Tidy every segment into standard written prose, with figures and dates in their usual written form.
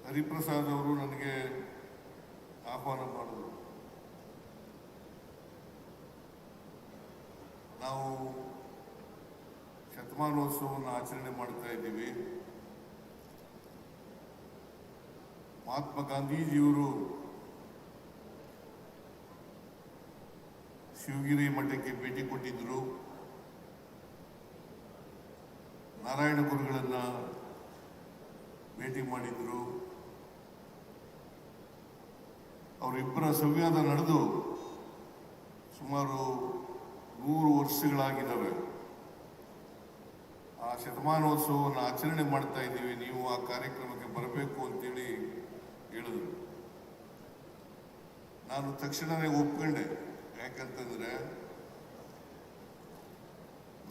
ಹರಿಪ್ರಸಾದ್ ಅವರು ನನಗೆ ಆಹ್ವಾನ ಮಾಡಿದರು. ನಾವು ಶತಮಾನೋತ್ಸವವನ್ನು ಆಚರಣೆ ಮಾಡ್ತಾ ಇದ್ದೀವಿ. ಮಹಾತ್ಮ ಗಾಂಧೀಜಿಯವರು ಶಿವಗಿರಿ ಮಠಕ್ಕೆ ಭೇಟಿ ಕೊಟ್ಟಿದ್ದರು. ನಾರಾಯಣ ಗುರುಗಳನ್ನು ಭೇಟಿ ಮಾಡಿದ್ರು. ಅವರಿಬ್ಬರ ಸಂವಾದ ನಡೆದು ಸುಮಾರು 100 ವರ್ಷಗಳಾಗಿದ್ದಾವೆ. ಆ ಶತಮಾನೋತ್ಸವವನ್ನು ಆಚರಣೆ ಮಾಡ್ತಾ ಇದ್ದೀವಿ, ನೀವು ಆ ಕಾರ್ಯಕ್ರಮಕ್ಕೆ ಬರಬೇಕು ಅಂತೇಳಿ ಹೇಳಿದ್ರು. ನಾನು ತಕ್ಷಣವೇ ಒಪ್ಕೊಂಡೆ. ಯಾಕಂತಂದ್ರೆ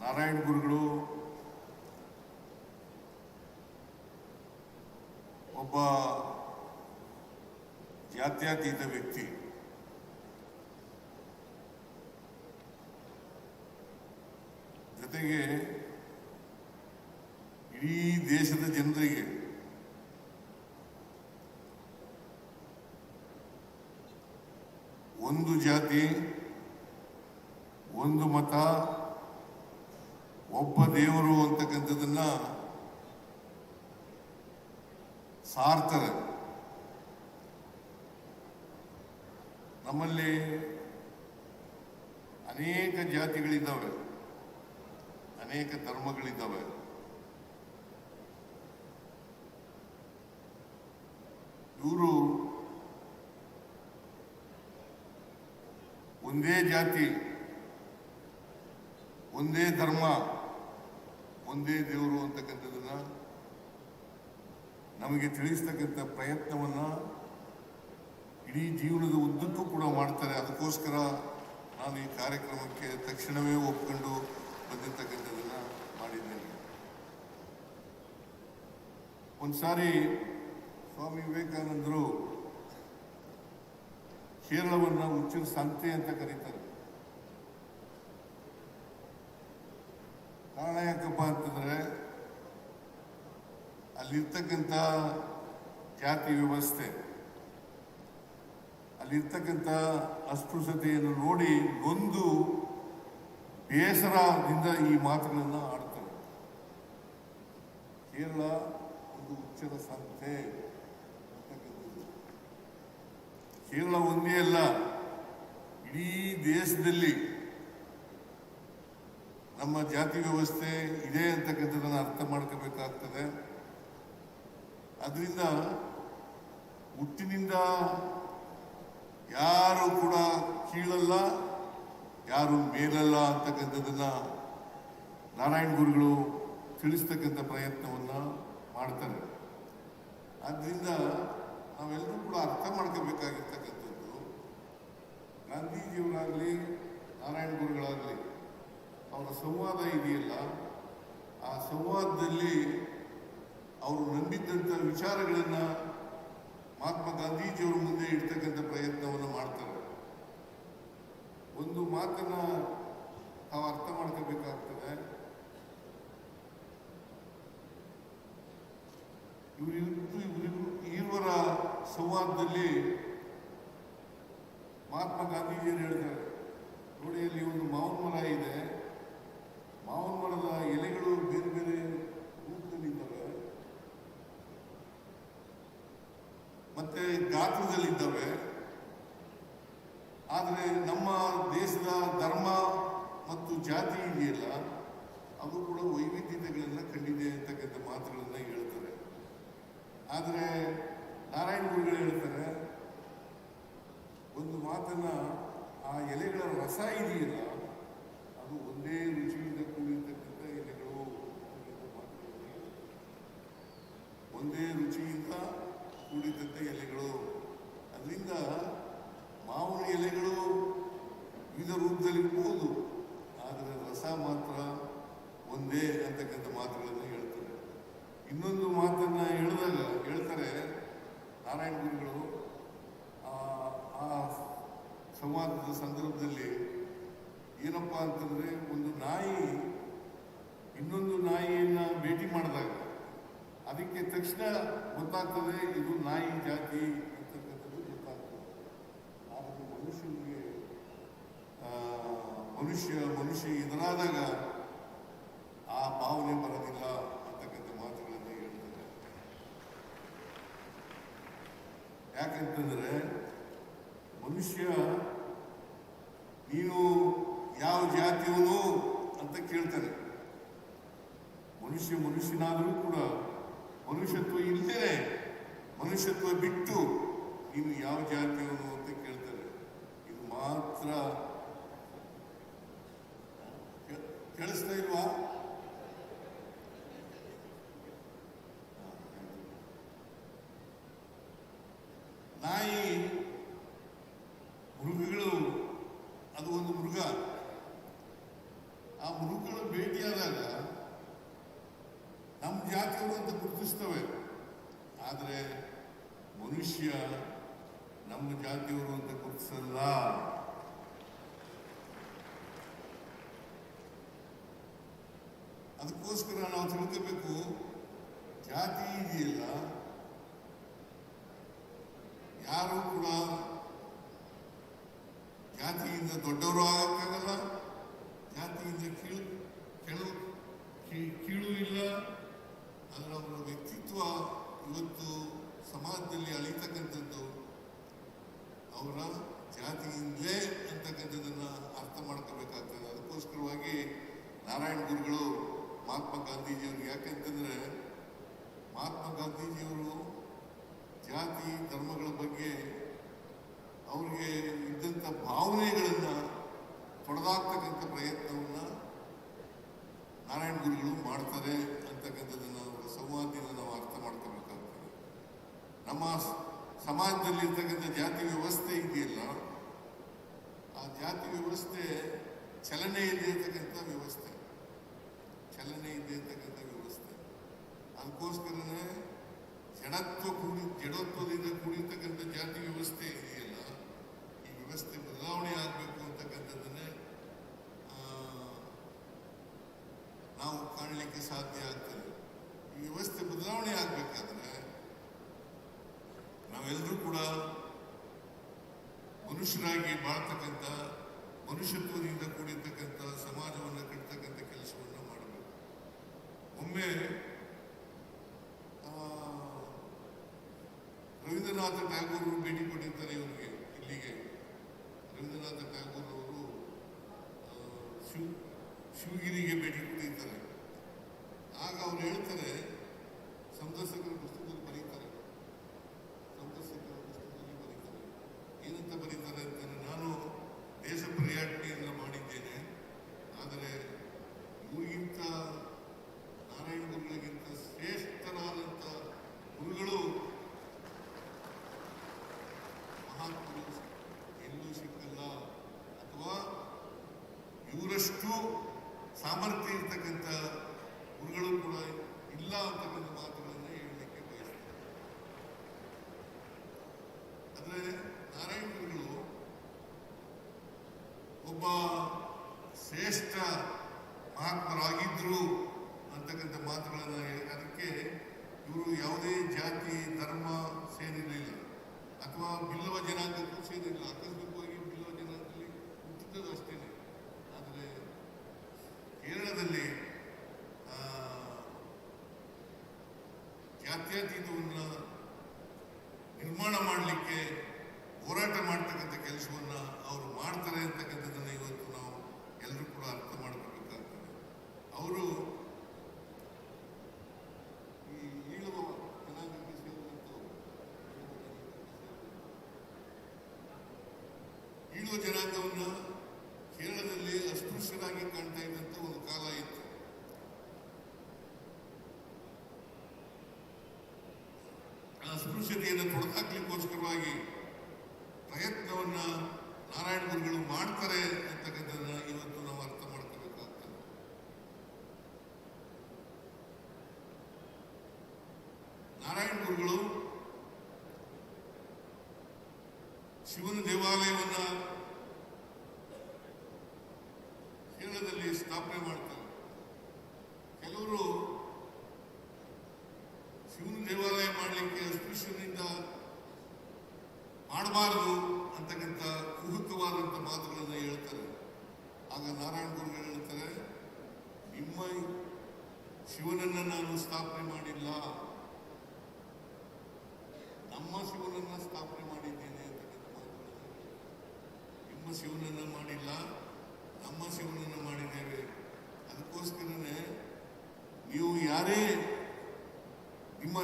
ನಾರಾಯಣ ಗುರುಗಳು ಒಬ್ಬ ಜಾತ್ಯತೀತ ವ್ಯಕ್ತಿ. ಜೊತೆಗೆ ಇಡೀ ದೇಶದ ಜನರಿಗೆ ಒಂದು ಜಾತಿ, ಒಂದು ಮತ, ಒಬ್ಬ ದೇವರು ಅಂತಕ್ಕಂಥದ್ದನ್ನ ಸಾರ್ತಾರೆ. ನಮ್ಮಲ್ಲಿ ಅನೇಕ ಜಾತಿಗಳಿದ್ದಾವೆ, ಅನೇಕ ಧರ್ಮಗಳಿದ್ದಾವೆ. ಇವರು ಒಂದೇ ಜಾತಿ, ಒಂದೇ ಧರ್ಮ, ಒಂದೇ ದೇವರು ಅಂತಕ್ಕಂಥದ್ದನ್ನ ನಮಗೆ ತಿಳಿಸ್ತಕ್ಕಂಥ ಪ್ರಯತ್ನವನ್ನ ಇಡೀ ಜೀವನದ ಉದ್ದಕ್ಕೂ ಕೂಡ ಮಾಡ್ತಾರೆ. ಅದಕ್ಕೋಸ್ಕರ ನಾನು ಈ ಕಾರ್ಯಕ್ರಮಕ್ಕೆ ತಕ್ಷಣವೇ ಒಪ್ಕೊಂಡು ಬಂದಿರ್ತಕ್ಕಂಥದ್ದನ್ನ ಮಾಡಿದ್ದೇನೆ. ಒಂದ್ಸಾರಿ ಸ್ವಾಮಿ ವಿವೇಕಾನಂದರು ಕೇರಳವನ್ನು ಹುಚ್ಚಿನ ಸಂತೆ ಅಂತ ಕರೀತಾರೆ. ಕಾರಣ ಯಾಕಪ್ಪ ಅಂತಂದ್ರೆ ಅಲ್ಲಿರ್ತಕ್ಕಂಥ ಜಾತಿ ವ್ಯವಸ್ಥೆ, ಅಲ್ಲಿರ್ತಕ್ಕಂಥ ಅಸ್ಪೃಶ್ಯತೆಯನ್ನು ನೋಡಿ ನೊಂದು ಬೇಸರದಿಂದ ಈ ಮಾತುಗಳನ್ನು ಆಡ್ತಾರೆ. ಕೇರಳ ಒಂದು ಹುಚ್ಚರ ಸಂತೆ ಅಂತಕ್ಕಂಥದ್ದು. ಕೇರಳ ಒಂದೇ ಅಲ್ಲ, ಇಡೀ ದೇಶದಲ್ಲಿ ನಮ್ಮ ಜಾತಿ ವ್ಯವಸ್ಥೆ ಇದೆ ಅಂತಕ್ಕಂಥದ್ದನ್ನು ಅರ್ಥ ಮಾಡ್ಕೋಬೇಕಾಗ್ತದೆ. ಅದರಿಂದ ಹುಟ್ಟಿನಿಂದ ಯಾರು ಕೂಡ ಕೀಳಲ್ಲ, ಯಾರು ಮೇಲಲ್ಲ ಅಂತಕ್ಕಂಥದ್ದನ್ನ ನಾರಾಯಣ ಗುರುಗಳು ತಿಳಿಸ್ತಕ್ಕಂಥ ಪ್ರಯತ್ನವನ್ನ ಮಾಡ್ತಾರೆ. ಆದ್ದರಿಂದ ನಾವೆಲ್ಲರೂ ಕೂಡ ಅರ್ಥ ಮಾಡ್ಕೋಬೇಕಾಗಿರ್ತಕ್ಕಂಥದ್ದು, ಗಾಂಧೀಜಿಯವರಾಗಲಿ ನಾರಾಯಣ ಗುರುಗಳಾಗಲಿ ಅವರ ಸಂವಾದ ಇದೆಯಲ್ಲ, ಆ ಸಂವಾದದಲ್ಲಿ ಅವರು ನಂಬಿದ್ದಂಥ ವಿಚಾರಗಳನ್ನು ಮಹಾತ್ಮ ಗಾಂಧೀಜಿಯವರ ಮುಂದೆ ಇಡ್ತಕ್ಕಂಥ ಪ್ರಯತ್ನವನ್ನು ಮಾಡ್ತಾರೆ. ಒಂದು ಮಾತನ್ನ ನಾವು ಅರ್ಥ ಮಾಡ್ಕೋಬೇಕಾಗ್ತದೆ. ಇವರ ಸಂವಾದದಲ್ಲಿ ಮಹಾತ್ಮ ಗಾಂಧೀಜಿಯವರು ಹೇಳ್ತಾರೆ, ನೋಡಿ ಅಲ್ಲಿ ಒಂದು ಮಾವಿನ ಮರ ಇದೆ, ಮಾವಿನ ಮರದ ಎಲೆಗಳು ಬೇರೆ ಬೇರೆ ರೂಪದಲ್ಲಿದ್ದಾವೆ, ಮತ್ತೆ ಗಾತ್ರದಲ್ಲಿದ್ದಾವೆ. ಆದರೆ ನಮ್ಮ ದೇಶದ ಧರ್ಮ ಮತ್ತು ಜಾತಿ ಇದೆಯಲ್ಲ, ಅದು ಕೂಡ ವೈವಿಧ್ಯತೆಗಳನ್ನು ಕಂಡಿದೆ ಅಂತಕ್ಕಂಥ ಮಾತುಗಳನ್ನು ಹೇಳ್ತಾರೆ. ಆದರೆ ನಾರಾಯಣ ಗುರುಗಳು ಹೇಳ್ತಾರೆ ಒಂದು ಮಾತನ್ನ, ಆ ಎಲೆಗಳ ರಸ ಇದೆಯಲ್ಲ ಅದು ಒಂದೇ ರುಚಿಯಿಂದ ಕೂಡಿರ್ತಕ್ಕಂಥ ಎಲೆಗಳು, ಒಂದೇ ರುಚಿಯಿಂದ ಕೂಡಿದಂಥ ಎಲೆಗಳು. ಅದರಿಂದ ಮಾವಿನ ಎಲೆಗಳು ವಿವಿಧ ರೂಪದಲ್ಲಿರ್ಬೋದು, ಆದರೆ ರಸ ಮಾತ್ರ ಒಂದೇ ಅಂತಕ್ಕಂಥ ಮಾತುಗಳನ್ನು ಹೇಳ್ತಾರೆ. ಇನ್ನೊಂದು ಮಾತನ್ನ ಹೇಳ್ತಾರೆ ನಾರಾಯಣ ಗುರುಗಳು ಆ ಸಂವಾದದ ಸಂದರ್ಭದಲ್ಲಿ. ಏನಪ್ಪ ಅಂತಂದ್ರೆ, ಒಂದು ನಾಯಿ ಇನ್ನೊಂದು ನಾಯಿಯನ್ನ ಭೇಟಿ ಮಾಡಿದಾಗ ಅದಕ್ಕೆ ತಕ್ಷಣ ಗೊತ್ತಾಗ್ತದೆ ಇದು ನಾಯಿ ಜಾತಿ ಅಂತಕ್ಕಂಥದ್ದು ಗೊತ್ತಾಗ್ತದೆ. ಆದರೆ ಮನುಷ್ಯನಿಗೆ ಮನುಷ್ಯ ಎದುರಾದಾಗ ಆ ಭಾವನೆ ಬರೋದಿಲ್ಲ ಅಂತಕ್ಕಂಥ ಮಾತುಗಳನ್ನು ಹೇಳ್ತಾರೆ. ಯಾಕಂತಂದ್ರೆ ಮನುಷ್ಯ ನೀನು ಯಾವ ಜಾತಿಯವನು ಅಂತ ಕೇಳ್ತಾನೆ. ಮನುಷ್ಯನಾದರೂ ಕೂಡ ಮನುಷ್ಯತ್ವ ಇಲ್ಲದೇ ಮನುಷ್ಯತ್ವ ಬಿಟ್ಟು ನೀನು ಯಾವ ಜಾತಿಯವನು ಅಂತ ಕೇಳ್ತಾರೆ. ಇದು ಮಾತ್ರ ಕೇಳಿಸ್ತಾ ಇಲ್ವಾ? ನಾಯಿ ಮೃಗಗಳು, ಅದು ಒಂದು ಮೃಗ. ಆ ಮೃಗಗಳು ಭೇಟಿಯಾದಾಗ ನಮ್ಮ ಜಾತಿಯವರು ಅಂತ ಗುರುತಿಸ್ತವೆ. ಆದರೆ ಮನುಷ್ಯ ನಮ್ಮ ಜಾತಿಯವರು ಅಂತ ಗುರುತಿಸಲ್ಲ. ಅದಕ್ಕೋಸ್ಕರ ನಾವು ತಿಳ್ಕೋಬೇಕು, ಜಾತಿ ಇದೆಯಲ್ಲ, ಯಾರು ಕೂಡ ಜಾತಿಯಿಂದ ದೊಡ್ಡವರು ಆಗಕ್ಕಾಗಲ್ಲ, ಜಾತಿಯಿಂದ ಕೀಳು ಇಲ್ಲ. ಆದರೆ ಅವರ ವ್ಯಕ್ತಿತ್ವ ಇವತ್ತು ಸಮಾಜದಲ್ಲಿ ಅಳಿತಕ್ಕಂಥದ್ದು ಅವರ ಜಾತಿಯಿಂದಲೇ ಅಂತಕ್ಕಂಥದ್ದನ್ನು ಅರ್ಥ ಮಾಡ್ಕೋಬೇಕಾಗ್ತದೆ. ಅದಕ್ಕೋಸ್ಕರವಾಗಿ ನಾರಾಯಣ ಗುರುಗಳು ಮಹಾತ್ಮ ಗಾಂಧೀಜಿಯವರು, ಯಾಕಂತಂದ್ರೆ ಮಹಾತ್ಮ ಗಾಂಧೀಜಿಯವರು ಜಾತಿ ಧರ್ಮಗಳ ಬಗ್ಗೆ ಅವ್ರಿಗೆ ಇದ್ದಂಥ ಭಾವನೆಗಳನ್ನು ತೊಡೆದಾಕ್ತಕ್ಕಂಥ ಪ್ರಯತ್ನವನ್ನು ನಾರಾಯಣ ಗುರುಗಳು ಮಾಡ್ತಾರೆ ಅಂತಕ್ಕಂಥದ್ದನ್ನು ಅವರ ಸಂವಾದದಿಂದ ನಾವು ಅರ್ಥ ಮಾಡ್ಕೋಬೇಕಾಗ್ತದೆ. ನಮ್ಮ ಸಮಾಜದಲ್ಲಿರ್ತಕ್ಕಂಥ ಜಾತಿ ವ್ಯವಸ್ಥೆ ಇದೆಯಲ್ಲ, ಆ ಜಾತಿ ವ್ಯವಸ್ಥೆ ಚಲನೆ ಇದ್ದಿರ್ತಕ್ಕಂಥ ವ್ಯವಸ್ಥೆ. ಅದಕ್ಕೋಸ್ಕರನೇ ಜಡತ್ವದಿಂದ ಕೂಡಿರ್ತಕ್ಕಂಥ ಜಾತಿ ವ್ಯವಸ್ಥೆ ಇದೆಯಲ್ಲ, ಈ ವ್ಯವಸ್ಥೆ ಬದಲಾವಣೆ ಆಗಬೇಕು ಅಂತಕ್ಕಂಥದ್ದನ್ನೇ ನಾವು ಕಾಣಲಿಕ್ಕೆ ಸಾಧ್ಯ ಆಗ್ತದೆ. ಈ ವ್ಯವಸ್ಥೆ ಬದಲಾವಣೆ ಆಗಬೇಕಾದ್ರೆ ನಾವೆಲ್ಲರೂ ಕೂಡ ಮನುಷ್ಯರಾಗಿ ಬಾಳ್ತಕ್ಕಂಥ, ಮನುಷ್ಯತ್ವದಿಂದ ಕೂಡಿರ್ತಕ್ಕಂಥ ಸಮಾಜವನ್ನು ಕಟ್ಟತಕ್ಕಂಥ ಕೆಲಸವನ್ನು ಮಾಡಬೇಕು. ಒಮ್ಮೆ ರವೀಂದ್ರನಾಥ ಟ್ಯಾಗೋರ್ ಅವರು ಭೇಟಿ ಕೊಟ್ಟಿರ್ತಾರೆ ಇವರಿಗೆ, ಇಲ್ಲಿಗೆ. ರವೀಂದ್ರನಾಥ ಟ್ಯಾಗೋರ್ ಅವರು ಶಿವಗಿರಿಗೆ ಭೇಟಿ ಕೊಟ್ಟಿರ್ತಾರೆ. ಆಗ ಅವ್ರು ಹೇಳ್ತಾರೆ, ಸಂದರ್ಶಕರ ಪುಸ್ತಕದಲ್ಲಿ ಬರೀತಾರೆ, ಏನಂತ ಬರೀತಾರೆ ಅಂತಾರೆ, ನಾನು ದೇಶ ಪರ್ಯಟನೆಯನ್ನು ಮಾಡಿದ್ದೇನೆ, ಆದರೆ ಇವ್ರಿಗಿಂತ ನಾರಾಯಣ ಗುರುಗಳಿಗಿಂತ ಶ್ರೇಷ್ಠರಾದಂಥ ಗುರುಗಳು ಮಹಾತ್ಮರು ಎಲ್ಲೂ ಸಿಕ್ಕಲ್ಲ, ಅಥವಾ ಇವರಷ್ಟು ಸಾಮರ್ಥ್ಯ ಇರ್ತಕ್ಕಂಥ ಗುರುಗಳು ಕೂಡ ಇಲ್ಲ ಅಂತಕ್ಕಂಥ ಮಾತುಗಳನ್ನು ಹೇಳಲಿಕ್ಕೆ ಬಯಸ್ತಾರೆ. ಆದರೆ ನಾರಾಯಣ ಗುರುಗಳು ಒಬ್ಬ ಶ್ರೇಷ್ಠ ಮಹಾತ್ಮರಾಗಿದ್ರು ಅಂತಕ್ಕಂಥ ಮಾತುಗಳನ್ನು ಅದಕ್ಕೆ ಇವರು ಯಾವುದೇ ಜಾತಿ ಧರ್ಮ ಸೇರಿರಲಿಲ್ಲ, ಅಥವಾ ಬಿಲ್ಲವ ಜನಾಂಗಕ್ಕೂ ಸೇರಿರಲಿಲ್ಲ. ಆಕಸ್ಮಿಕವಾಗಿ ಬಿಲ್ಲವ ಜನಾಂಗದಲ್ಲಿ ಹುಟ್ಟಿದ್ದು ಅಷ್ಟೇನೆ. ಆದರೆ ಕೇರಳದಲ್ಲಿ ಜಾತ್ಯತೀತವನ್ನು ನಿರ್ಮಾಣ ಮಾಡಲಿಕ್ಕೆ ಹೋರಾಟ ಮಾಡ್ತಕ್ಕಂಥ ಕೆಲಸವನ್ನು ಅವರು ಮಾಡ್ತಾರೆ ಅಂತಕ್ಕಂಥದ್ದನ್ನು ಇವತ್ತು ನಾವು ಎಲ್ಲರೂ ಕೂಡ ಅರ್ಥ ಮಾಡ್ಕೋಬೇಕಾಗ್ತದೆ. ಅವರು ಈ ಈಳುವ ಜನಾಂಗಕ್ಕೆ ಸೇರಿದಂಥ ಈಳುವ ಜನಾಂಗವನ್ನು ಕೇರಳದಲ್ಲಿ ಅಸ್ಪೃಶ್ಯರಾಗಿ ಕಾಣ್ತಾ ಇದ್ದಂಥ ಒಂದು ಕಾಲ ಇತ್ತು. ಅಸ್ಪೃಶ್ಯತೆಯನ್ನು ತೊಡೆದಾಕ್ಲಿಕ್ಕೋಸ್ಕರವಾಗಿ ಪ್ರಯತ್ನವನ್ನ ನಾರಾಯಣ ಗುರುಗಳು ಮಾಡ್ತಾರೆ ಅಂತಕ್ಕಂಥದ್ದನ್ನ ಇವತ್ತು ನಾವು ಅರ್ಥ ಮಾಡ್ಕೋಬೇಕಾಗ್ತದೆ. ನಾರಾಯಣ ಗುರುಗಳು ಶಿವನ ದೇವಾಲಯವನ್ನ ಕೇರಳದಲ್ಲಿ ಸ್ಥಾಪನೆ ಮಾಡ್ತಾರೆ. ಕೆಲವರು ಶಿವನ ಶಿವನನ್ನ ನಾನು ಸ್ಥಾಪನೆ ಮಾಡಿಲ್ಲ, ನಮ್ಮ ಶಿವನನ್ನ ಸ್ಥಾಪನೆ ಮಾಡಿದ್ದೇನೆ ಅಂತಕ್ಕಂಥ ಮಾತುಗಳನ್ನು, ನಿಮ್ಮ ಶಿವನನ್ನ ಮಾಡಿಲ್ಲ, ನಮ್ಮ ಶಿವನನ್ನ ಮಾಡಿದ್ದೇವೆ. ಅದಕ್ಕೋಸ್ಕರನೇ ನೀವು ಯಾರೇ ನಿಮ್ಮ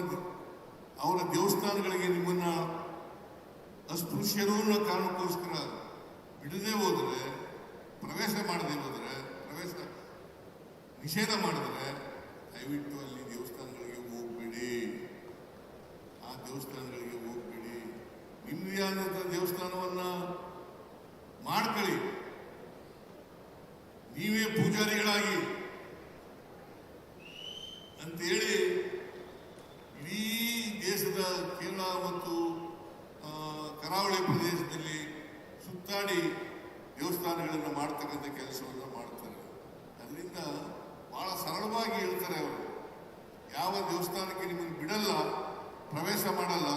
ಅವರ ದೇವಸ್ಥಾನಗಳಿಗೆ ನಿಮ್ಮನ್ನ ಅಸ್ಪೃಶ್ಯರು ಅನ್ನೋ ಕಾರಣಕ್ಕೋಸ್ಕರ ಬಿಡದೆ ಹೋದರೆ, ಪ್ರವೇಶ ಮಾಡದೆ ಹೋದರೆ, ಪ್ರವೇಶ ನಿಷೇಧ ಮಾಡಿದರೆ ದಯವಿಟ್ಟು ಅಲ್ಲಿ ದೇವಸ್ಥಾನಗಳಿಗೆ ಹೋಗ್ಬೇಡಿ, ಆ ದೇವಸ್ಥಾನಗಳಿಗೆ ಹೋಗ್ಬೇಡಿ. ನಿಮ್ಮದೇ ಆದಂಥ ದೇವಸ್ಥಾನವನ್ನ ಮಾಡ್ಕೊಳ್ಳಿ, ನೀವೇ ಪೂಜಾರಿಗಳಾಗಿ ಅಂತೇಳಿ ಇಡೀ ದೇಶದ ಕೇರಳ ಮತ್ತು ಕರಾವಳಿ ಪ್ರದೇಶದಲ್ಲಿ ಸುತ್ತಾಡಿ ದೇವಸ್ಥಾನಗಳನ್ನು ಮಾಡ್ತಕ್ಕಂಥ ಕೆಲಸವನ್ನು ಮಾಡ್ತಾರೆ. ಅದರಿಂದ ಬಹಳ ಸರಳವಾಗಿ ಹೇಳ್ತಾರೆ ಅವರು, ಯಾವ ದೇವಸ್ಥಾನಕ್ಕೆ ನಿಮ್ಮನ್ನು ಬಿಡಲ್ಲ, ಪ್ರವೇಶ ಮಾಡಲ್ಲ,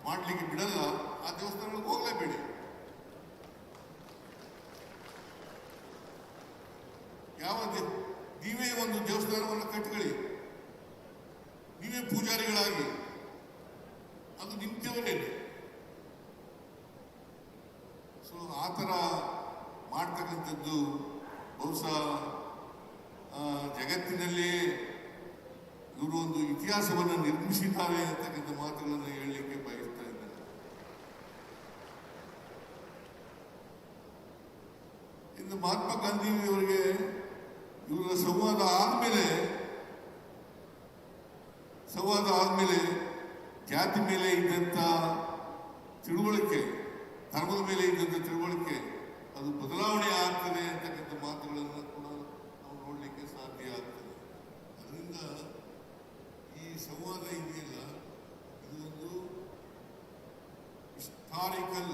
ಮಾಡಲಿಕ್ಕೆ ಬಿಡಲ್ಲ, ಆ ದೇವಸ್ಥಾನಗಳಿಗೆ ಹೋಗಲೇಬೇಡಿ. ಯಾವ ನೀವೇ ಒಂದು ದೇವಸ್ಥಾನವನ್ನು ಕಟ್ಕೊಳ್ಳಿ, ನೀವೇ ಪೂಜಾರಿಗಳಾಗಿ, ಅದು ನಿಮ್ಮ ದೇವರೇನೆ. ಸೊ ಆ ಥರ ಮಾಡ್ತಕ್ಕಂಥದ್ದು ಬಹುಶಃ ಜಗತ್ತಿನಲ್ಲಿ ಇವರು ಒಂದು ಇತಿಹಾಸವನ್ನು ನಿರ್ಮಿಸಿದ್ದಾರೆ ಅಂತಕ್ಕಂಥ ಮಾತುಗಳನ್ನು ಹೇಳಲಿಕ್ಕೆ ಬಯಸ್ತಾ ಇದ್ದಾರೆ. ಇನ್ನು ಮಹಾತ್ಮ ಗಾಂಧಿಯವರಿಗೆ ಇವರ ಸಂವಾದ ಆದ್ಮೇಲೆ ಜಾತಿ ಮೇಲೆ ಇದ್ದಂಥ ತಿಳುವಳಿಕೆ, ಧರ್ಮದ ಮೇಲೆ ಇದ್ದಂಥ ತಿಳುವಳಿಕೆ ಅದು ಬದಲಾವಣೆ ಆಗ್ತದೆ ಅಂತಕ್ಕಂಥ ಮಾತುಗಳನ್ನು ಕೂಡ ನಾವು ನೋಡಲಿಕ್ಕೆ ಸಾಧ್ಯ ಆಗ್ತದೆ. ಅದರಿಂದ ಈ ಸಂವಾದ ಇದೆಯಲ್ಲ, ಇದು ಒಂದು ಹಿಸ್ಟಾರಿಕಲ್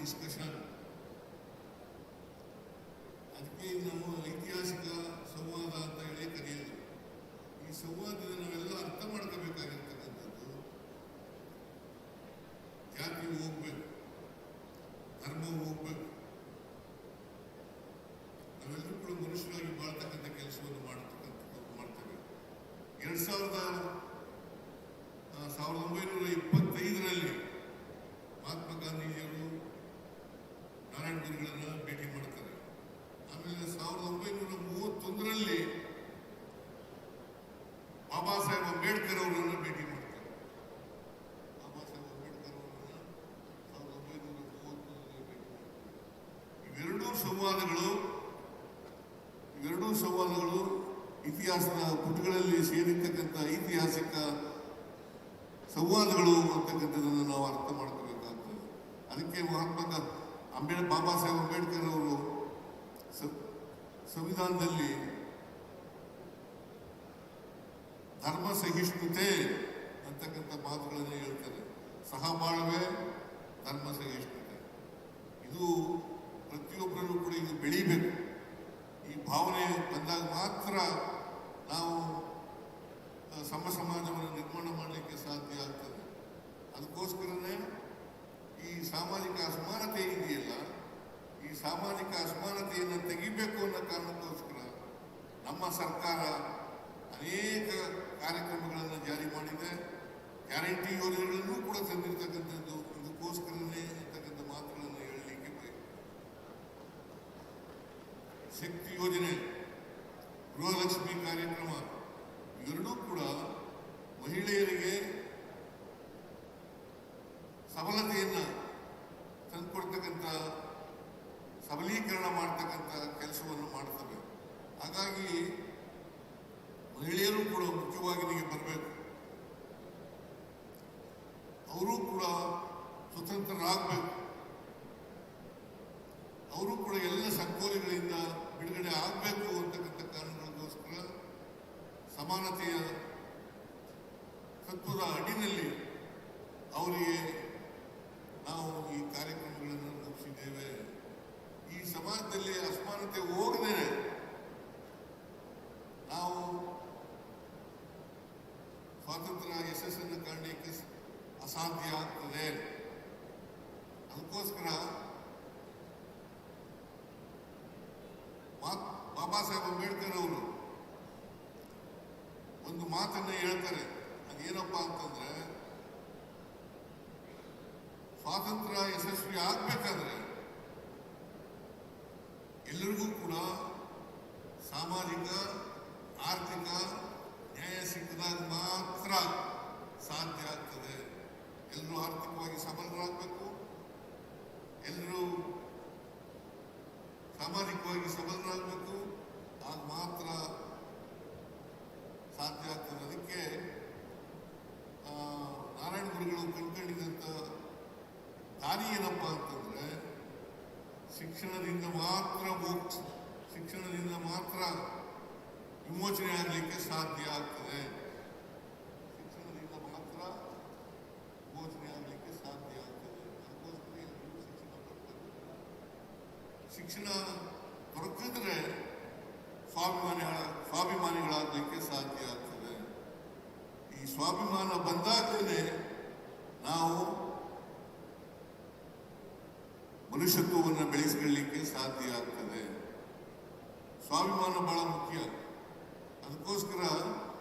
ಡಿಸ್ಕಷನ್. ಅದಕ್ಕೆ ನಾವು ಐತಿಹಾಸಿಕ ಸಂವಾದ ಅಂತ ಹೇಳಿ ಕರೆಯೋದು. ಈ ಸಂವಾದದ ನಾವೆಲ್ಲ ಅರ್ಥ ಮಾಡ್ಕೋಬೇಕಾಗಿರ್ತಕ್ಕಂಥದ್ದು, ಜಾತಿ ಹೋಗ್ಬೇಕು, ಧರ್ಮ ಹೋಗ್ಬೇಕು, ನಾವೆಲ್ಲರೂ ಕೂಡ ಮನುಷ್ಯರಾಗಿ ಬಾಳ್ತಕ್ಕಂಥ ಕೆಲಸವನ್ನು ಮಾಡ್ತೇವೆ. 1925ರಲ್ಲಿ ಮಹಾತ್ಮ ಗಾಂಧೀಜಿಯವರು ನಾರಾಯಣ ಗುರುಗಳನ್ನ ಭೇಟಿ ಮಾಡ್ತಾರೆ. ಆಮೇಲೆ 1931ರಲ್ಲಿ ಬಾಬಾ ಸಾಹೇಬ್ ಅಂಬೇಡ್ಕರ್ ಅವರನ್ನು ಭೇಟಿ ಮಾಡ್ತಾರೆ. ಬಾಬಾ ಸಾಹೇಬ್ ಅಂಬೇಡ್ಕರ್ ಅವರನ್ನ 1931ರಲ್ಲಿ ಭೇಟಿ ಮಾಡ್ತಾರೆ. ಇವೆರಡೂ ಸಂವಾದಗಳು ಇತಿಹಾಸದ ಪುಟಗಳಲ್ಲಿ ಸೇರಿರ್ತಕ್ಕಂಥ ಐತಿಹಾಸಿಕ ಸಂವಾದಗಳು ಅಂತಕ್ಕಂಥದ್ದನ್ನು ನಾವು ಅರ್ಥ ಮಾಡ್ಕೋಬೇಕಾಗ್ತದೆ. ಅದಕ್ಕೆ ಬಾಬಾ ಸಾಹೇಬ್ ಅಂಬೇಡ್ಕರ್ ಅವರು ಸಂವಿಧಾನದಲ್ಲಿ ಧರ್ಮ ಸಹಿಷ್ಣುತೆ ಅಂತಕ್ಕಂಥ ಮಾತುಗಳನ್ನು ಹೇಳ್ತಾರೆ. ಸಹಬಾಳ್ವೆ, ಧರ್ಮ ಸಹಿಷ್ಣುತೆ, ಇದು ಪ್ರತಿಯೊಬ್ಬರಲ್ಲೂ ಕೂಡ ಇದು ಬೆಳೀಬೇಕು. ಈ ಭಾವನೆ ಬಂದಾಗ ಮಾತ್ರ ನಾವು ಸಮಾಜವನ್ನು ನಿರ್ಮಾಣ ಮಾಡಲಿಕ್ಕೆ ಸಾಧ್ಯ ಆಗ್ತದೆ. ಅದಕ್ಕೋಸ್ಕರನೇ ಈ ಸಾಮಾಜಿಕ ಅಸಮಾನತೆ ಇದೆಯಲ್ಲ, ಈ ಸಾಮಾಜಿಕ ಅಸಮಾನತೆಯನ್ನು ತೆಗಿಬೇಕು ಅನ್ನೋ ಕಾರಣಕ್ಕೋಸ್ಕರ ನಮ್ಮ ಸರ್ಕಾರ ಅನೇಕ ಕಾರ್ಯಕ್ರಮಗಳನ್ನು ಜಾರಿ ಮಾಡಿದೆ. ಗ್ಯಾರಂಟಿ ಯೋಜನೆಗಳನ್ನು ಕೂಡ ತಂದಿರತಕ್ಕಂಥದ್ದು ಇದಕ್ಕೋಸ್ಕರನೇ ಅಂತಕ್ಕಂಥ ಮಾತುಗಳನ್ನು ಹೇಳಲಿಕ್ಕೆ ಬೇಕು. ಶಕ್ತಿ ಯೋಜನೆ, ಗೃಹಲಕ್ಷ್ಮಿ ಕಾರ್ಯಕ್ರಮ ಇವೆರಡೂ ಕೂಡ ಮಹಿಳೆಯರಿಗೆ ಸಬಲತೆಯನ್ನು ತಂದುಕೊಡ್ತಕ್ಕಂಥ, ಸಬಲೀಕರಣ ಮಾಡ್ತಕ್ಕಂಥ ಕೆಲಸವನ್ನು ಮಾಡ್ತವೆ. ಹಾಗಾಗಿ ಮಹಿಳೆಯರು ಕೂಡ ಮುಖ್ಯವಾಹಿನಿಗೆ ಬರಬೇಕು. ಅವರು ಕೂಡ ಸ್ವತಂತ್ರರಾಗಬೇಕು. ಅವರು ಕೂಡ ಎಲ್ಲ ಸಂಕೋಲೆಗಳಿಂದ ಬಿಡುಗಡೆ ಆಗಬೇಕು ಅಂತಕ್ಕಂಥ ಕಾರಣಗಳಿಗೋಸ್ಕರ ಸಮಾನತೆಯ ತತ್ವದ ಅಡಿನಲ್ಲಿ ಅವರಿಗೆ ನಾವು ಈ ಕಾರ್ಯಕ್ರಮಗಳನ್ನು ರೂಪಿಸಿದ್ದೇವೆ. ಈ ಸಮಾಜದಲ್ಲಿ ಅಸಮಾನತೆ ಹೋಗದೆ ನಾವು ಸ್ವಾತಂತ್ರ್ಯ ಯಶಸ್ಸನ್ನು ಕಾಣಲಿಕ್ಕೆ ಅಸಾಧ್ಯ ಆಗ್ತದೆ. ಅದಕ್ಕೋಸ್ಕರ ಬಾಬಾ ಸಾಹೇಬ್ ಅಂಬೇಡ್ಕರ್ ಅವರು ಒಂದು ಮಾತನ್ನ ಹೇಳ್ತಾರೆ. ಅದೇನಪ್ಪಾ ಅಂತಂದ್ರೆ, ಸ್ವಾತಂತ್ರ್ಯ ಯಶಸ್ವಿ ಆಗ್ಬೇಕಾದ್ರೆ ಎಲ್ಲರಿಗೂ ಕೂಡ ಸಾಮಾಜಿಕ ಆರ್ಥಿಕ ನ್ಯಾಯ ಸಿಕ್ಕಿದಾಗ ಮಾತ್ರ ಸಾಧ್ಯ ಆಗ್ತದೆ. ಎಲ್ಲರೂ ಆರ್ಥಿಕವಾಗಿ ಸಬಲರಾಗಬೇಕು, ಎಲ್ಲರೂ ಸಾಮಾಜಿಕವಾಗಿ ಸಬಲರಾಗಬೇಕು, ಆಗ ಮಾತ್ರ ಸಾಧ್ಯ ಆಗ್ತದೆ. ಅದಕ್ಕೆ ನಾರಾಯಣ ಗುರುಗಳು ಕಂಡುಕೊಂಡಿದ್ದಂಥ ದಾರಿ ಏನಪ್ಪಾ ಅಂತಂದ್ರೆ, ಶಿಕ್ಷಣದಿಂದ ಮಾತ್ರ ಮೋಕ್ಷ, ಶಿಕ್ಷಣದಿಂದ ಮಾತ್ರ ವಿಮೋಚನೆ ಆಗಲಿಕ್ಕೆ ಸಾಧ್ಯ ಆಗ್ತದೆ. ಶಿಕ್ಷಣದಿಂದ ಮಾತ್ರ ವಿಮೋಚನೆ ಆಗಲಿಕ್ಕೆ ಸಾಧ್ಯ ಆಗ್ತದೆ. ಅದಕ್ಕೋಸ್ಕರ ಎಲ್ಲರೂ ಶಿಕ್ಷಣ ಪಡ್ಬೇಕು. ಶಿಕ್ಷಣ ದೊರಕಿದ್ರೆ ಸ್ವಾಭಿಮಾನಿಗಳಾಗಲಿಕ್ಕೆ ಸಾಧ್ಯ ಆಗ್ತದೆ. ಈ ಸ್ವಾಭಿಮಾನ ಬಂದಾಗಲೇ ನಾವು ಮನುಷ್ಯತ್ವವನ್ನು ಬೆಳೆಸಿಕೊಳ್ಳಲಿಕ್ಕೆ ಸಾಧ್ಯ ಆಗ್ತದೆ. ಸ್ವಾಭಿಮಾನ ಬಹಳ ಮುಖ್ಯ. ಅದಕ್ಕೋಸ್ಕರ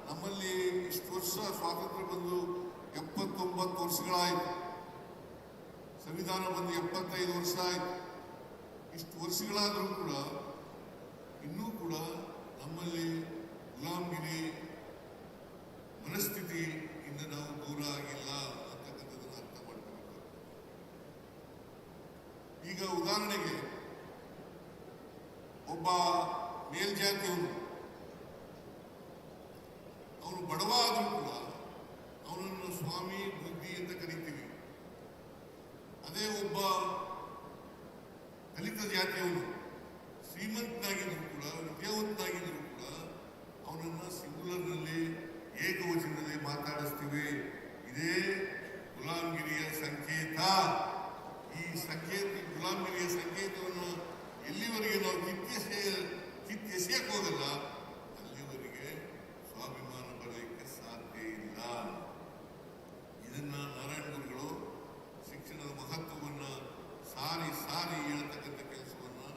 ನಮ್ಮಲ್ಲಿ ಇಷ್ಟು ವರ್ಷ ಸ್ವಾತಂತ್ರ್ಯ ಬಂದು 79 ವರ್ಷಗಳಾಯಿತು, ಸಂವಿಧಾನ ಬಂದು 75 ವರ್ಷ ಆಯಿತು. ಇಷ್ಟು ವರ್ಷಗಳಾದರೂ ಕೂಡ ಇನ್ನೂ ಕೂಡ ನಮ್ಮಲ್ಲಿ ಗುಲಾಮಗಿರಿ ಮನಸ್ಥಿತಿಯಿಂದ ನಾವು ದೂರ ಆಗಿಲ್ಲ ಅಂತಕ್ಕಂಥದ್ದನ್ನು ಅರ್ಥ ಮಾಡ್ಕೋಬೇಕು. ಈಗ ಉದಾಹರಣೆಗೆ ಒಬ್ಬ ಮೇಲ್ಜಾತಿಯವನು, ಅವನು ಬಡವ ಆದರೂ ಕೂಡ ಅವನನ್ನು ಸ್ವಾಮಿ ಬುದ್ಧಿ ಅಂತ ಕರೀತೀವಿ. ಅದೇ ಒಬ್ಬ ದಲಿತ ಜಾತಿಯವನು ಶ್ರೀಮಂತನಾಗಿದ್ರು ಕೂಡ, ವಿದ್ಯಾವಂತನಾಗಿದ್ರು ಕೂಡ ಅವನನ್ನು ಸಿಂಗುಲರ್ನಲ್ಲಿ ಏಕವಚನದಲ್ಲಿ ಮಾತಾಡಿಸ್ತೀವಿ. ಇದೇ ಗುಲಾಮಗಿರಿಯ ಸಂಕೇತ. ಈ ಗುಲಾಮಗಿರಿಯ ಸಂಕೇತವನ್ನು ಎಲ್ಲಿವರೆಗೆ ನಾವು ಕಿತ್ತೆಸೆಯಕ್ಕೆ ಹೋಗಲ್ಲ, ಅಲ್ಲಿವರೆಗೆ ಸ್ವಾಭಿಮಾನ ಬರಲಿಕ್ಕೆ ಸಾಧ್ಯ ಇಲ್ಲ. ಇದನ್ನ ನಾರಾಯಣ ಗುರುಗಳು ಶಿಕ್ಷಣದ ಮಹತ್ವವನ್ನು ಸಾರಿ ಸಾರಿ ಹೇಳ್ತಕ್ಕಂಥ ಕೆಲಸವನ್ನು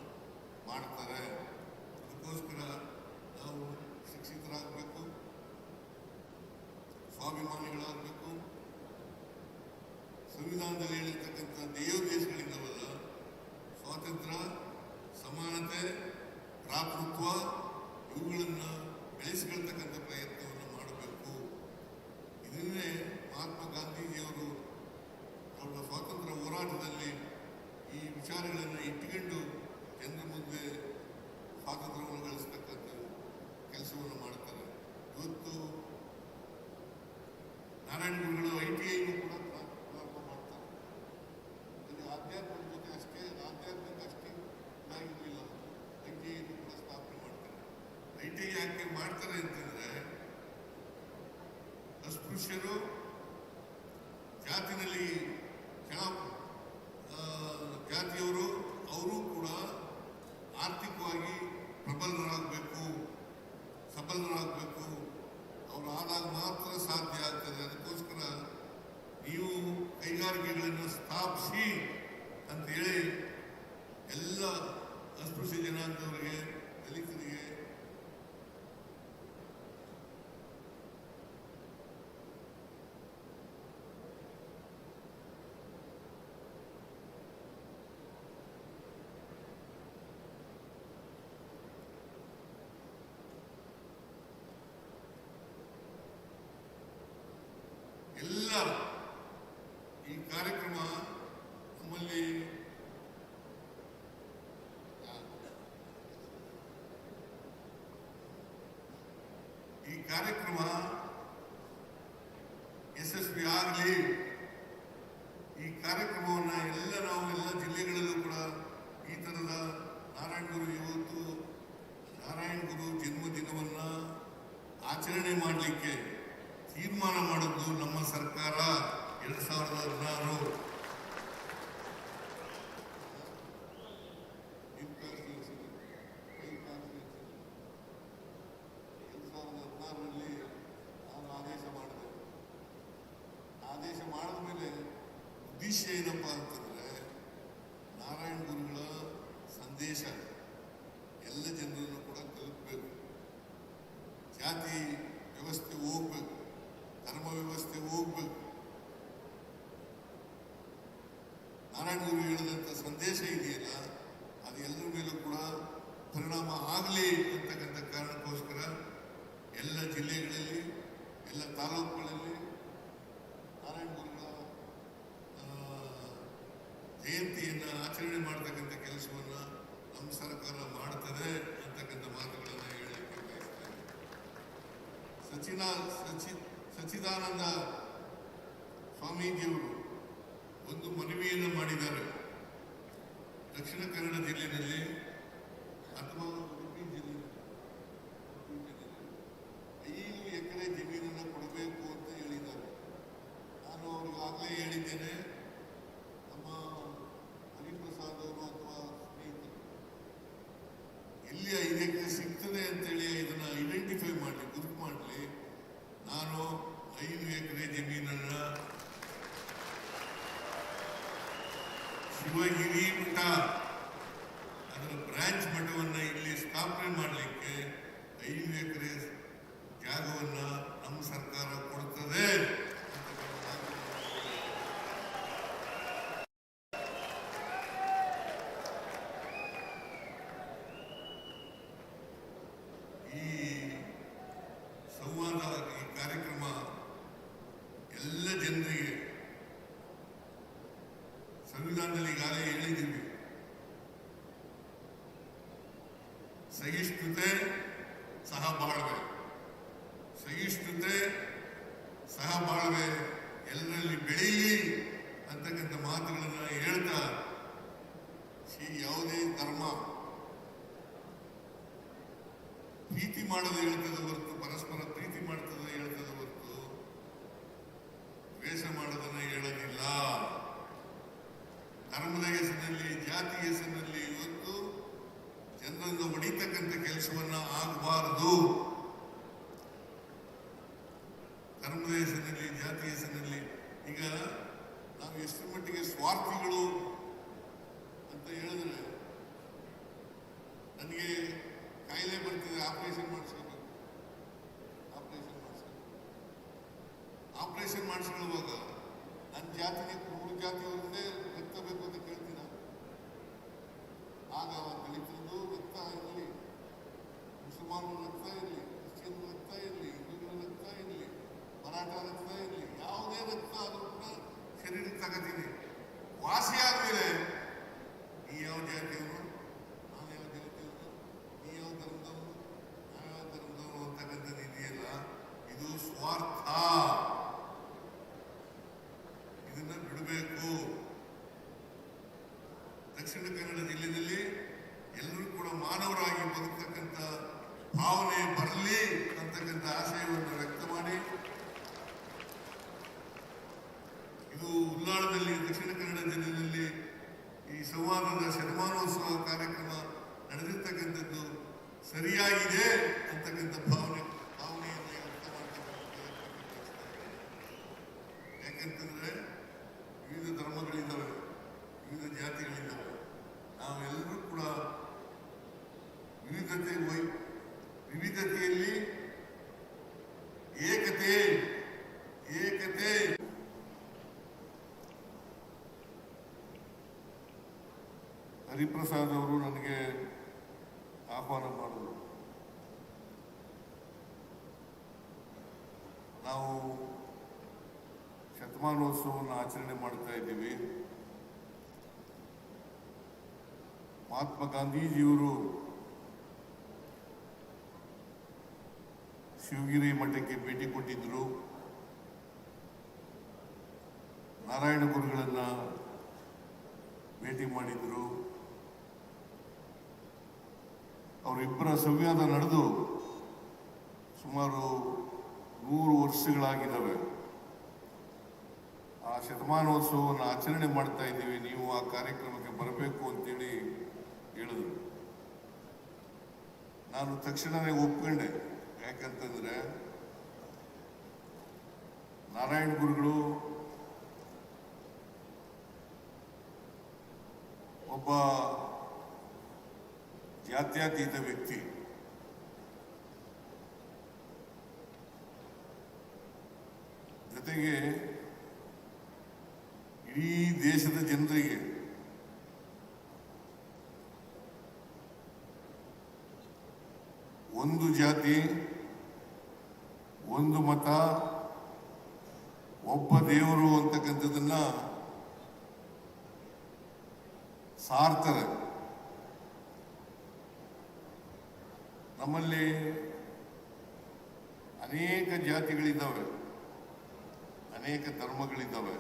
ಮಾಡ್ತಾರೆ. ಅದಕ್ಕೋಸ್ಕರ ನಾವು ಶಿಕ್ಷಿತರಾಗಬೇಕು, ಸ್ವಾಭಿಮಾನಿಗಳಾಗಬೇಕು. ಸಂವಿಧಾನದಲ್ಲಿ ಹೇಳಿರ್ತಕ್ಕಂಥ ದೇಶಗಳಿಂದವಲ್ಲ, ಸ್ವಾತಂತ್ರ್ಯ, ಸಮಾನತೆ, ಭ್ರಾತೃತ್ವ ಇವುಗಳನ್ನು ಬೆಳೆಸಿಕೊಳ್ತಕ್ಕಂಥ ಪ್ರಯತ್ನವನ್ನು ಮಾಡಬೇಕು. ಇದನ್ನೇ ಮಹಾತ್ಮ ಗಾಂಧೀಜಿಯವರು ಅವರ ಸ್ವಾತಂತ್ರ್ಯ ಹೋರಾಟದಲ್ಲಿ ಈ ವಿಚಾರಗಳನ್ನು ಇಟ್ಟುಕೊಂಡು ಜನರ ಮುಂದೆ ಸ್ವಾತಂತ್ರ್ಯವನ್ನು ಗಳಿಸ್ತಕ್ಕಂಥ ಕೆಲಸವನ್ನು ಮಾಡ್ತಾರೆ. ಇವತ್ತು ನಾರಾಯಣ ಗುರುಗಳು ITI ಕೂಡ ಪ್ರಾರಂಭ ಮಾಡ್ತಾರೆ. ಅಲ್ಲಿ ಆಧ್ಯಾತ್ಮಿಕ ಜೊತೆ ಅಷ್ಟೇ ಇದಾಗಿರಲಿಲ್ಲ, ITI ಕೂಡ ಸ್ಥಾಪನೆ ಮಾಡ್ತಾರೆ. ITI ಯಾಕೆ ಮಾಡ್ತಾರೆ ಅಂತಂದ್ರೆ, ಅಸ್ಪೃಶ್ಯರು, ಜಾತಿನಲ್ಲಿ ಕೆಳ ಜಾತಿಯವರು ಅವರು ಕೂಡ ಆರ್ಥಿಕವಾಗಿ ಪ್ರಬಲರಾಗಬೇಕು, ಸಬಲರಾಗಬೇಕು. ಅವರು ಆದಾಗ ಮಾತ್ರ ಸಾಧ್ಯ ಆಗ್ತದೆ. ಅದಕ್ಕೋಸ್ಕರ ನೀವು ಕೈಗಾರಿಕೆಗಳನ್ನು ಸ್ಥಾಪಿಸಿ ಅಂತೇಳಿ ಎಲ್ಲ ಅಸ್ಪೃಶ್ಯ ಜನಾಂಗದವರಿಗೆ, ದಲಿತರಿಗೆ ಎಲ್ಲ ಈ ಕಾರ್ಯಕ್ರಮ ನಮ್ಮಲ್ಲಿ ಯಶಸ್ವಿ ಆಗಲಿ. ಈ ಕಾರ್ಯಕ್ರಮವನ್ನು ನಾವು ಎಲ್ಲ ಜಿಲ್ಲೆಗಳಲ್ಲೂ ಕೂಡ ಈ ಥರದ ನಾರಾಯಣ ಗುರು ಇವತ್ತು ನಾರಾಯಣ ಗುರು ಜನ್ಮದಿನವನ್ನು ಆಚರಣೆ ಮಾಡಲಿಕ್ಕೆ ತೀರ್ಮಾನ ಮಾಡಿದ್ದು ನಮ್ಮ ಸರ್ಕಾರ 2016. ಆದೇಶ ಮಾಡಿದ ಮೇಲೆ ಉದ್ದೇಶ ಏನಪ್ಪಾ ಅಂತಂದ್ರೆ, ನಾರಾಯಣ ಗುರುಗಳ ಸಂದೇಶ ಎಲ್ಲ ಜನರನ್ನು ಕೂಡ ಆಗಲಿ ಅಂತಕ್ಕಂಥ ಕಾರಣಕ್ಕೋಸ್ಕರ ಎಲ್ಲ ಜಿಲ್ಲೆಗಳಲ್ಲಿ, ಎಲ್ಲ ತಾಲೂಕುಗಳಲ್ಲಿ ನಾರಾಯಣ ಗುರುಗಳ ಜಯಂತಿಯನ್ನು ಆಚರಣೆ ಮಾಡತಕ್ಕಂಥ ಕೆಲಸವನ್ನು ನಮ್ಮ ಸರ್ಕಾರ ಮಾಡ್ತದೆ ಅಂತಕ್ಕಂಥ ಮಾತುಗಳನ್ನು ಹೇಳಲಿಕ್ಕೆ ಬಯಸ್ತೇನೆ. ಸಚ್ಚಿದಾನಂದ ಸ್ವಾಮೀಜಿಯವರು ಒಂದು ಮನವಿಯನ್ನು ಮಾಡಿದ್ದಾರೆ. ದಕ್ಷಿಣ ಕನ್ನಡ ಜಿಲ್ಲೆಯಲ್ಲಿ ಅಥವಾ ಉಡುಪಿ ಜಿಲ್ಲೆಯಲ್ಲಿ 5 ಎಕರೆ ಜಮೀನನ್ನು ಕೊಡಬೇಕು ಅಂತ ಹೇಳಿದ್ದಾರೆ. ನಾನು ಅವ್ರಿಗಾಗಲೇ ಹೇಳಿದ್ದೇನೆ, ನಮ್ಮ ಹರಿಪ್ರಸಾದ್ ಅವರು ಅಥವಾ ಸ್ನೇಹಿತರು ಎಲ್ಲಿ 5 ಎಕರೆ ಸಿಗ್ತದೆ ಅಂತೇಳಿ ಇದನ್ನು ಐಡೆಂಟಿಫೈ ಮಾಡಲಿ, ಗುರುತು ಮಾಡಲಿ. ನಾನು 5 ಎಕರೆ ಜಮೀನನ್ನು ಶಿವಗಿರಿ ಮಠ ಅದರ ಬ್ರಾಂಚ್ ಮಠವನ್ನು ಇಲ್ಲಿ ಸ್ಥಾಪನೆ ಮಾಡಲಿಕ್ಕೆ 5 ಎಕರೆ ಜಾಗವನ್ನು ನಮ್ಮ ಸರ್ಕಾರ ಕೊಡುತ್ತದೆ. ಈ ಸಂವಾದ, ಈ ಕಾರ್ಯಕ್ರಮ ಎಲ್ಲ ಜನರಿಗೆ ಸಂವಿಧಾನದಲ್ಲಿ ಈಗಾಗಲೇ ಹೇಳಿದ್ದೀವಿ, ಸಹಿಷ್ಣುತೆ ಸಹಬಾಳ್ವೆ, ಸಹಿಷ್ಣುತೆ ಸಹಬಾಳ್ವೆ ಎಲ್ಲರಲ್ಲಿ ಬೆಳೀಲಿ ಅಂತಕ್ಕಂಥ ಮಾತುಗಳನ್ನು ಹೇಳ್ತಾ, ಯಾವುದೇ ಧರ್ಮ ಪ್ರೀತಿ ಮಾಡೋದು ಹೇಳ್ತದೆ ಹೊರತು, ಪರಸ್ಪರ ಪ್ರೀತಿ ಮಾಡ್ತದೆ ಹೇಳ್ತದೆ ಹೊರತು ದ್ವೇಷ ಮಾಡೋದನ್ನ ಹೇಳೋದಿಲ್ಲ. ಧರ್ಮದ ಹೆಸರಿನಲ್ಲಿ, ಜಾತಿ ಹೆಸರಿನಲ್ಲಿ ಇವತ್ತು ಜನರನ್ನು ಹೊಡಿತಕ್ಕಂಥ ಕೆಲಸವನ್ನ ಆಗಬಾರದು. ಧರ್ಮದ ಹೆಸರಿನಲ್ಲಿ, ಜಾತಿ ಹೆಸರಿನಲ್ಲಿ ಈಗ ನಾವು ಎಷ್ಟು ಮಟ್ಟಿಗೆ ಸ್ವಾರ್ಥಿಗಳು ಅಂತ ಹೇಳಿದ್ರೆ, ನನಗೆ ಕಾಯಿಲೆ ಬರ್ತಿದೆ, ಆಪರೇಷನ್ ಮಾಡಿಸ್ಕೋಬೇಕು, ಆಪರೇಷನ್ ಮಾಡಿಸ್ಕೊಳ್ಳುವಾಗ ನನ್ನ ಜಾತಿಗೆ 3 ಜಾತಿಯವರನ್ನೇ ರಕ್ತ ಬೇಕು ಅಂತ ಕೇಳ್ತೀನ. ಆಗ ದಲಿತರದ್ದು ರಕ್ತ ಇರಲಿ, ಮುಸಲ್ಮಾನರ ರಕ್ತ ಇರಲಿ, ಕ್ರಿಶ್ಚಿಯನ್ ರಕ್ತ ಇರಲಿ, ಹಿಂದೂಗಳ ರಕ್ತ ಇರಲಿ, ಮರಾಠ ರಕ್ತ ಇರಲಿ, ಯಾವುದೇ ರಕ್ತ ಆದರೂ ಕೂಡ ಶರೀರಕ್ಕೆ ತಗೋತೀನಿ. ವಾಸಿ ಆದ್ಮೇಲೆ ಈ ಯಾವ ಜಾತಿಯವರು, ನಾನು ಯಾವ ಜಾತಿಯವರು, ನೀ ಯಾವ ಧರ್ಮದವರು, ನಾನು ಯಾವ ಧರ್ಮದವರು ಅಂತಕ್ಕಂಥದ್ದು ಇದೆಯಲ್ಲ, ಇದು ಸ್ವಾರ್ಥ. ಇದನ್ನ ಬಿಡಬೇಕು. ದಕ್ಷಿಣ ಕನ್ನಡ ಜಿಲ್ಲೆಯಲ್ಲಿ ಎಲ್ಲರೂ ಕೂಡ ಮಾನವರಾಗಿ ಬದುಕತಕ್ಕಂಥ ಭಾವನೆ ಬರಲಿ ಅಂತಕ್ಕಂಥ ಆಶಯವನ್ನು ವ್ಯಕ್ತ ಮಾಡಿ, ಇದು ಉಲ್ಲಾಳದಲ್ಲಿ ದಕ್ಷಿಣ ಕನ್ನಡ ಜಿಲ್ಲೆಯಲ್ಲಿ ಈ ಸಂವಾದದ ಶತಮಾನೋತ್ಸವ ಕಾರ್ಯಕ್ರಮ ನಡೆದಿರ್ತಕ್ಕಂಥದ್ದು ಸರಿಯಾಗಿದೆ ಅಂತಕ್ಕಂಥ ಭಾವನೆಯನ್ನು ವ್ಯಕ್ತ ಮಾಡ್ತಕ್ಕಂಥ. ಯಾಕಂತಂದ್ರೆ ವಿವಿಧ ಧರ್ಮಗಳಿದ್ದಾವೆ, ವಿವಿಧ ಜಾತಿಗಳಿದ್ದಾವೆ. ನಾವೆಲ್ಲರೂ ಕೂಡ ವಿವಿಧತೆಯಲ್ಲಿ ಏಕತೆ. ಹರಿಪ್ರಸಾದ್ ಅವರು ನನಗೆ ಆಹ್ವಾನ ಮಾಡಿದ್ರು. ನಾವು ಶತಮಾನೋತ್ಸವವನ್ನು ಆಚರಣೆ ಮಾಡ್ತಾ ಇದ್ದೀವಿ. ಮಹಾತ್ಮ ಗಾಂಧೀಜಿಯವರು ಶಿವಗಿರಿ ಮಠಕ್ಕೆ ಭೇಟಿ ಕೊಟ್ಟಿದ್ದರು. ನಾರಾಯಣ ಗುರುಗಳನ್ನ ಭೇಟಿ ಮಾಡಿದ್ರು. ಅವರಿಬ್ಬರ ಸಂವಾದ ನಡೆದು ಸುಮಾರು 100 ವರ್ಷಗಳಾಗಿದ್ದಾವೆ. ಆ ಶತಮಾನೋತ್ಸವವನ್ನು ಆಚರಣೆ ಮಾಡ್ತಾ ಇದ್ದೀವಿ, ನೀವು ಆ ಕಾರ್ಯಕ್ರಮಕ್ಕೆ ಬರಬೇಕು ಅಂತೇಳಿ ಹೇಳಿದ್ರು. ನಾನು ತಕ್ಷಣವೇ ಒಪ್ಕೊಂಡೆ. ಯಾಕಂತಂದ್ರೆ ನಾರಾಯಣ ಗುರುಗಳು ಒಬ್ಬ ಜಾತ್ಯತೀತ ವ್ಯಕ್ತಿ. ಜೊತೆಗೆ ಇಡೀ ದೇಶದ ಜನರಿಗೆ ಒಂದು ಜಾತಿ, ಒಂದು ಮತ, ಒಬ್ಬ ದೇವರು ಅಂತಕ್ಕಂಥದ್ದನ್ನ ಸಾರ್ತಾರೆ. ನಮ್ಮಲ್ಲಿ ಅನೇಕ ಜಾತಿಗಳಿದ್ದಾವೆ, ಅನೇಕ ಧರ್ಮಗಳಿದ್ದಾವೆ.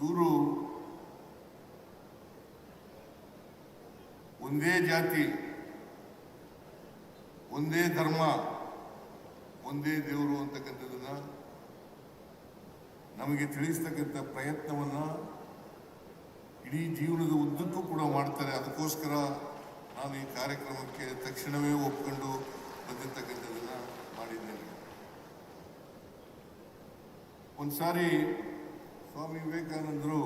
ಇವರು ಒಂದೇ ಜಾತಿ, ಒಂದೇ ಧರ್ಮ, ಒಂದೇ ದೇವರು ಅಂತಕ್ಕಂಥದ್ದನ್ನ ನಮಗೆ ತಿಳಿಸ್ತಕ್ಕಂಥ ಪ್ರಯತ್ನವನ್ನ ಇಡೀ ಜೀವನದ ಉದ್ದಕ್ಕೂ ಕೂಡ ಮಾಡ್ತಾರೆ. ಅದಕ್ಕೋಸ್ಕರ ನಾನು ಈ ಕಾರ್ಯಕ್ರಮಕ್ಕೆ ತಕ್ಷಣವೇ ಒಪ್ಕೊಂಡು ಬಂದಿರ್ತಕ್ಕಂಥದ್ದನ್ನ ಮಾಡಿದ್ದೇನೆ. ಒಂದ್ಸಾರಿ ಸ್ವಾಮಿ ವಿವೇಕಾನಂದರು